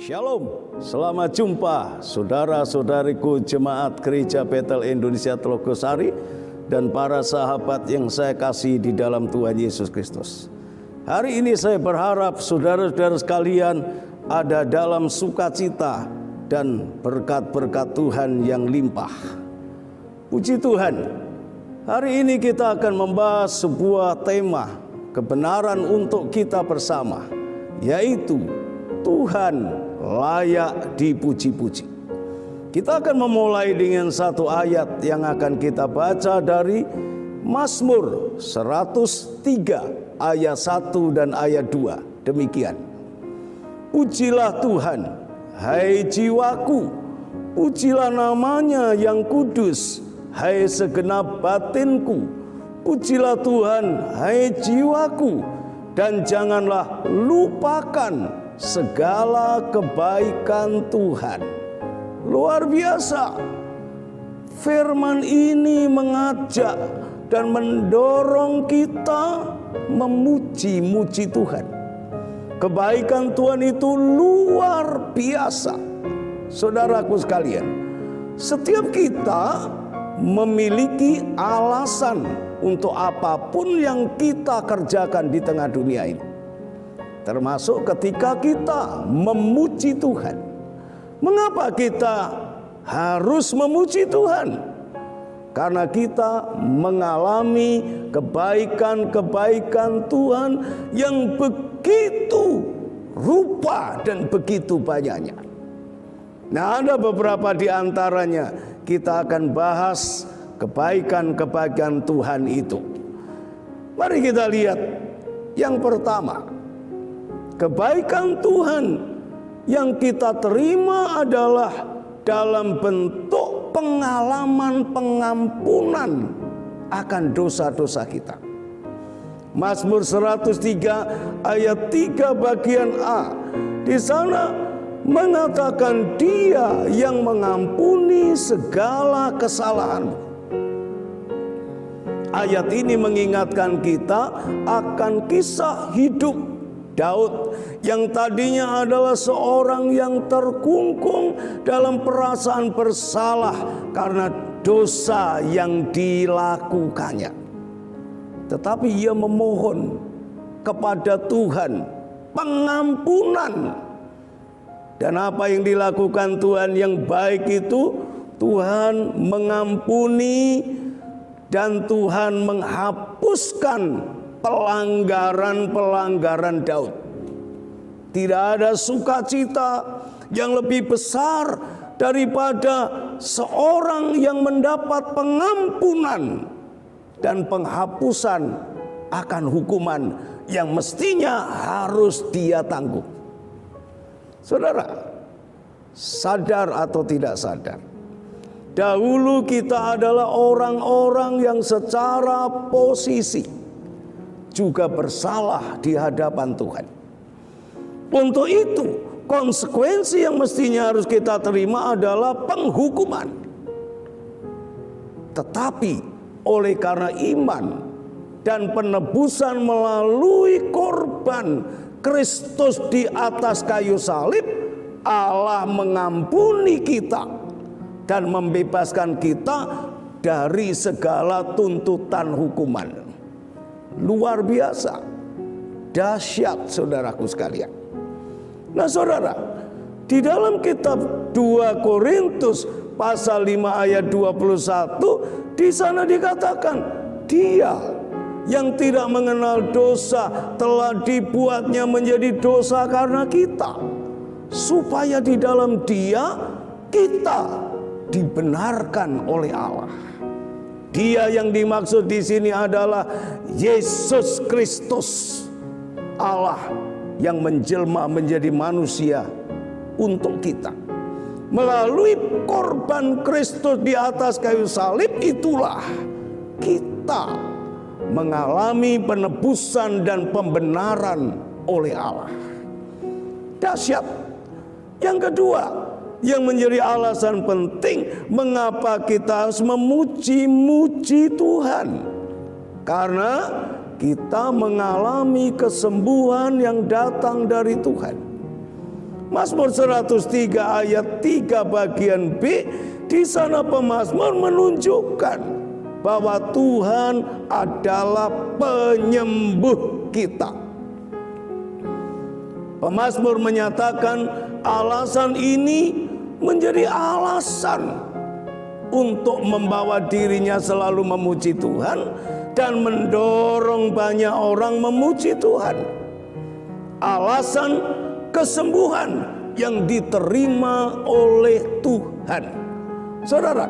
Shalom, selamat jumpa saudara-saudariku Jemaat Gereja Bethel Indonesia Telogosari dan para sahabat yang saya kasih di dalam Tuhan Yesus Kristus. Hari ini saya berharap saudara-saudara sekalian ada dalam sukacita dan berkat-berkat Tuhan yang limpah. Puji Tuhan, hari ini kita akan membahas sebuah tema kebenaran untuk kita bersama, yaitu Tuhan layak dipuji-puji. Kita akan memulai dengan satu ayat yang akan kita baca dari Mazmur 103 ayat 1 dan ayat 2. Demikian. Pujilah Tuhan, hai jiwaku, pujilah namanya yang kudus, hai segenap batinku. Pujilah Tuhan, hai jiwaku, dan janganlah lupakan segala kebaikan Tuhan. Luar biasa. Firman ini mengajak dan mendorong kita memuji-muji Tuhan. Kebaikan Tuhan itu luar biasa. Saudaraku sekalian, setiap kita memiliki alasan untuk apapun yang kita kerjakan di tengah dunia ini. Termasuk ketika kita memuji Tuhan. Mengapa kita harus memuji Tuhan? Karena kita mengalami kebaikan-kebaikan Tuhan yang begitu rupa dan begitu banyaknya. Nah, ada beberapa di antaranya kita akan bahas kebaikan-kebaikan Tuhan itu. Mari kita lihat yang pertama. Kebaikan Tuhan yang kita terima adalah dalam bentuk pengalaman pengampunan akan dosa-dosa kita. Mazmur 103 ayat 3 bagian A. Di sana mengatakan Dia yang mengampuni segala kesalahanmu. Ayat ini mengingatkan kita akan kisah hidup Daud yang tadinya adalah seorang yang terkungkung dalam perasaan bersalah karena dosa yang dilakukannya. Tetapi ia memohon kepada Tuhan pengampunan. Dan apa yang dilakukan Tuhan yang baik itu, Tuhan mengampuni dan Tuhan menghapuskan pelanggaran-pelanggaran Daud. Tidak ada sukacita yang lebih besar daripada seorang yang mendapat pengampunan dan penghapusan akan hukuman yang mestinya harus dia tanggung. Saudara, sadar atau tidak sadar, dahulu kita adalah orang-orang yang secara posisi juga bersalah di hadapan Tuhan. Untuk itu, konsekuensi yang mestinya harus kita terima adalah penghukuman. Tetapi oleh karena iman dan penebusan melalui korban Kristus di atas kayu salib, Allah mengampuni kita dan membebaskan kita dari segala tuntutan hukuman. Luar biasa, dahsyat saudaraku sekalian. Nah saudara, di dalam kitab 2 Korintus pasal 5 ayat 21, di sana dikatakan Dia yang tidak mengenal dosa telah dibuatnya menjadi dosa karena kita, supaya di dalam Dia kita dibenarkan oleh Allah. Dia yang dimaksud di sini adalah Yesus Kristus, Allah yang menjelma menjadi manusia untuk kita. Melalui korban Kristus di atas kayu salib itulah kita mengalami penebusan dan pembenaran oleh Allah. Dahsyat. Yang kedua, yang menjadi alasan penting mengapa kita harus memuji-muji Tuhan, karena kita mengalami kesembuhan yang datang dari Tuhan. Mazmur 103 ayat 3 bagian B, di sana pemazmur menunjukkan bahwa Tuhan adalah penyembuh kita. Pemazmur menyatakan alasan ini menjadi alasan untuk membawa dirinya selalu memuji Tuhan dan mendorong banyak orang memuji Tuhan. Alasan kesembuhan yang diterima oleh Tuhan. Saudara,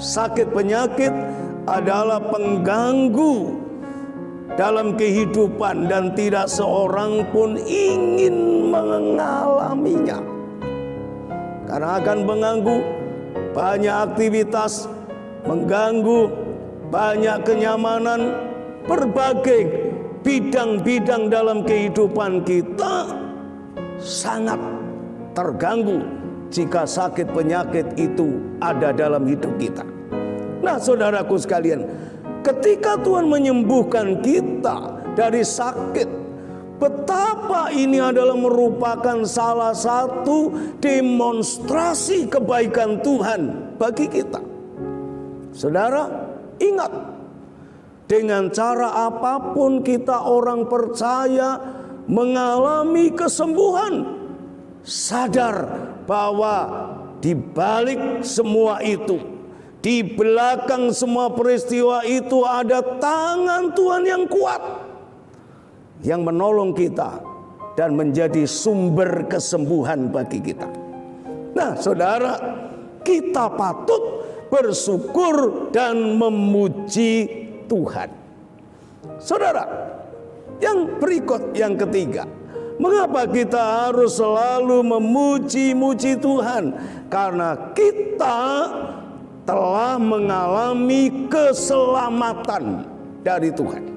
sakit penyakit adalah pengganggu dalam kehidupan dan tidak seorang pun ingin mengalaminya, karena akan mengganggu banyak aktivitas, mengganggu banyak kenyamanan, berbagai bidang-bidang dalam kehidupan kita sangat terganggu jika sakit penyakit itu ada dalam hidup kita. Nah, saudaraku sekalian, ketika Tuhan menyembuhkan kita dari sakit, betapa ini adalah merupakan salah satu demonstrasi kebaikan Tuhan bagi kita. Saudara, ingat, dengan cara apapun kita orang percaya mengalami kesembuhan, sadar bahwa di balik semua itu, di belakang semua peristiwa itu ada tangan Tuhan yang kuat yang menolong kita dan menjadi sumber kesembuhan bagi kita. Nah, saudara, kita patut bersyukur dan memuji Tuhan. Saudara, yang berikut, yang ketiga, mengapa kita harus selalu memuji-muji Tuhan? Karena kita telah mengalami keselamatan dari Tuhan.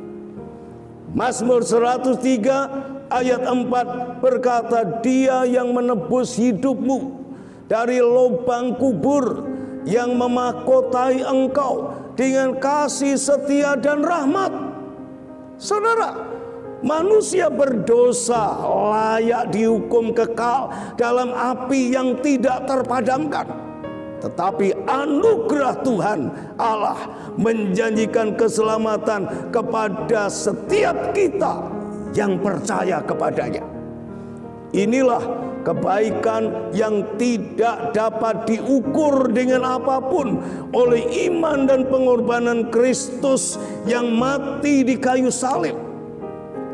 Mazmur 103 ayat 4 berkata, Dia yang menebus hidupmu dari lubang kubur, yang memahkotai engkau dengan kasih setia dan rahmat. Saudara, manusia berdosa layak dihukum kekal dalam api yang tidak terpadamkan. Tetapi anugerah Tuhan Allah menjanjikan keselamatan kepada setiap kita yang percaya kepadanya. Inilah kebaikan yang tidak dapat diukur dengan apapun oleh iman dan pengorbanan Kristus yang mati di kayu salib.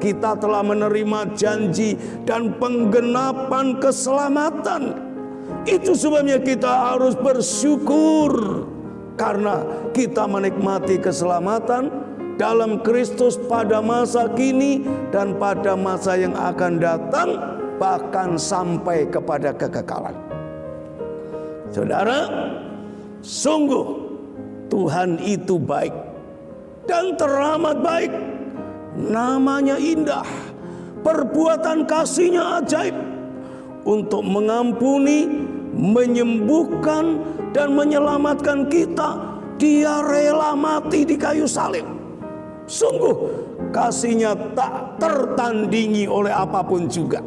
Kita telah menerima janji dan penggenapan keselamatan. Itu sebabnya kita harus bersyukur, karena kita menikmati keselamatan dalam Kristus pada masa kini dan pada masa yang akan datang, bahkan sampai kepada kekekalan. Saudara, sungguh Tuhan itu baik dan teramat baik. Namanya indah, perbuatan kasih-Nya ajaib untuk mengampuni, menyembuhkan, dan menyelamatkan kita. Dia rela mati di kayu salib. Sungguh kasih-Nya tak tertandingi oleh apapun juga.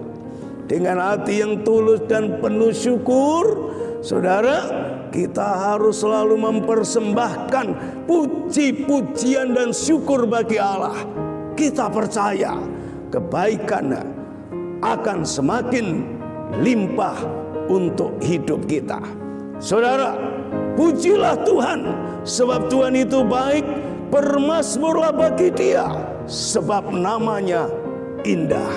Dengan hati yang tulus dan penuh syukur, saudara, kita harus selalu mempersembahkan puji-pujian dan syukur bagi Allah. Kita percaya kebaikan-Nya akan semakin limpah untuk hidup kita. Saudara, pujilah Tuhan, sebab Tuhan itu baik. Bermazmurlah bagi Dia, sebab namanya indah.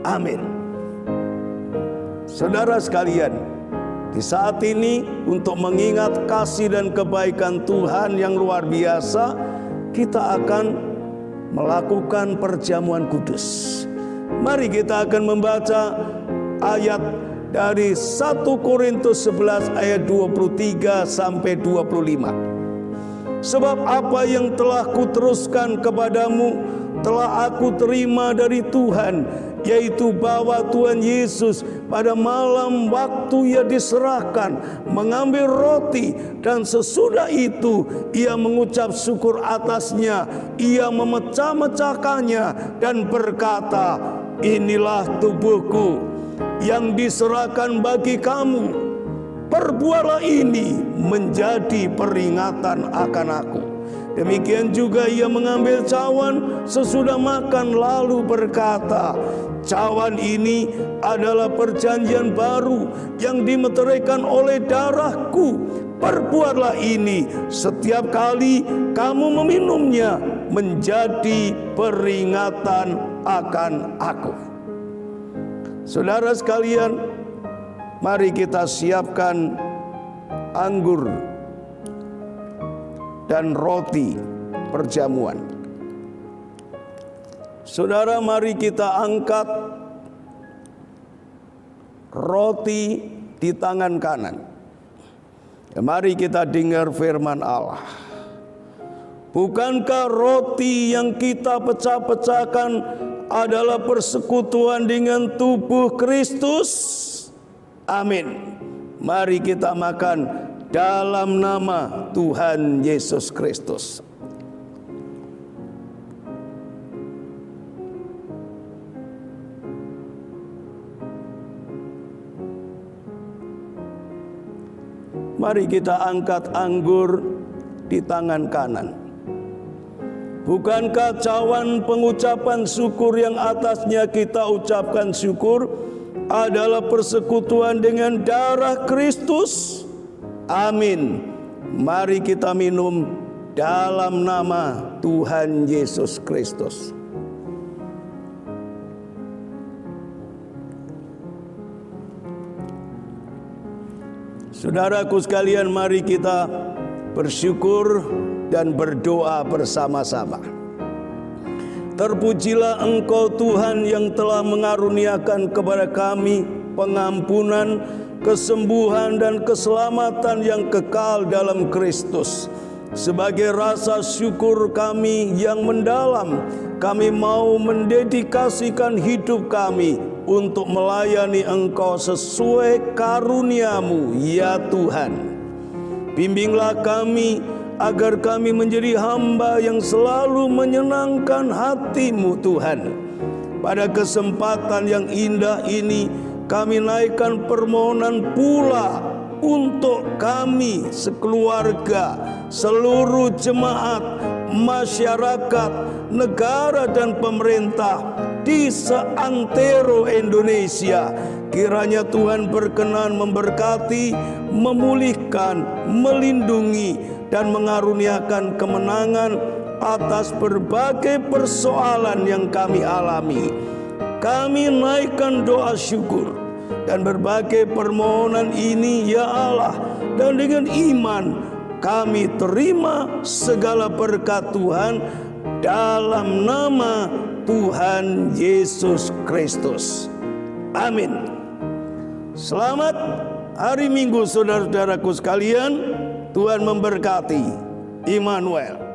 Amin. Saudara sekalian, di saat ini untuk mengingat kasih dan kebaikan Tuhan yang luar biasa, kita akan melakukan perjamuan kudus. Mari kita akan membaca ayat dari 1 Korintus 11 ayat 23 sampai 25. Sebab apa yang telah kuteruskan kepadamu telah aku terima dari Tuhan, yaitu bahwa Tuhan Yesus pada malam waktu Ia diserahkan mengambil roti, dan sesudah itu Ia mengucap syukur atasnya, Ia memecah-mecahkannya dan berkata, inilah tubuhku yang diserahkan bagi kamu. Perbuatlah ini menjadi peringatan akan aku. Demikian juga Ia mengambil cawan sesudah makan lalu berkata, cawan ini adalah perjanjian baru yang dimeteraikan oleh darahku. Perbuatlah ini setiap kali kamu meminumnya menjadi peringatan akan aku. Saudara sekalian, mari kita siapkan anggur dan roti perjamuan. Saudara, mari kita angkat roti di tangan kanan. Mari kita dengar firman Allah. Bukankah roti yang kita pecah-pecahkan adalah persekutuan dengan tubuh Kristus? Amin. Mari kita makan dalam nama Tuhan Yesus Kristus. Mari kita angkat anggur di tangan kanan. Bukankah cawan pengucapan syukur yang atasnya kita ucapkan syukur adalah persekutuan dengan darah Kristus? Amin. Mari kita minum dalam nama Tuhan Yesus Kristus. Saudaraku sekalian, mari kita bersyukur dan berdoa bersama-sama. Terpujilah Engkau Tuhan yang telah mengaruniakan kepada kami pengampunan, kesembuhan dan keselamatan yang kekal dalam Kristus. Sebagai rasa syukur kami yang mendalam, kami mau mendedikasikan hidup kami untuk melayani Engkau sesuai karunia-Mu, ya Tuhan. Bimbinglah kami agar kami menjadi hamba yang selalu menyenangkan hati-Mu, Tuhan. Pada kesempatan yang indah ini, kami naikkan permohonan pula untuk kami sekeluarga, seluruh jemaat, masyarakat, negara dan pemerintah di seantero Indonesia. Kiranya Tuhan berkenan memberkati, memulihkan, melindungi, dan mengaruniakan kemenangan atas berbagai persoalan yang kami alami. Kami naikkan doa syukur dan berbagai permohonan ini, ya Allah, dan dengan iman kami terima segala berkat Tuhan dalam nama Tuhan Yesus Kristus. Amin. Selamat hari Minggu, saudara-saudaraku sekalian. Tuhan memberkati. Immanuel.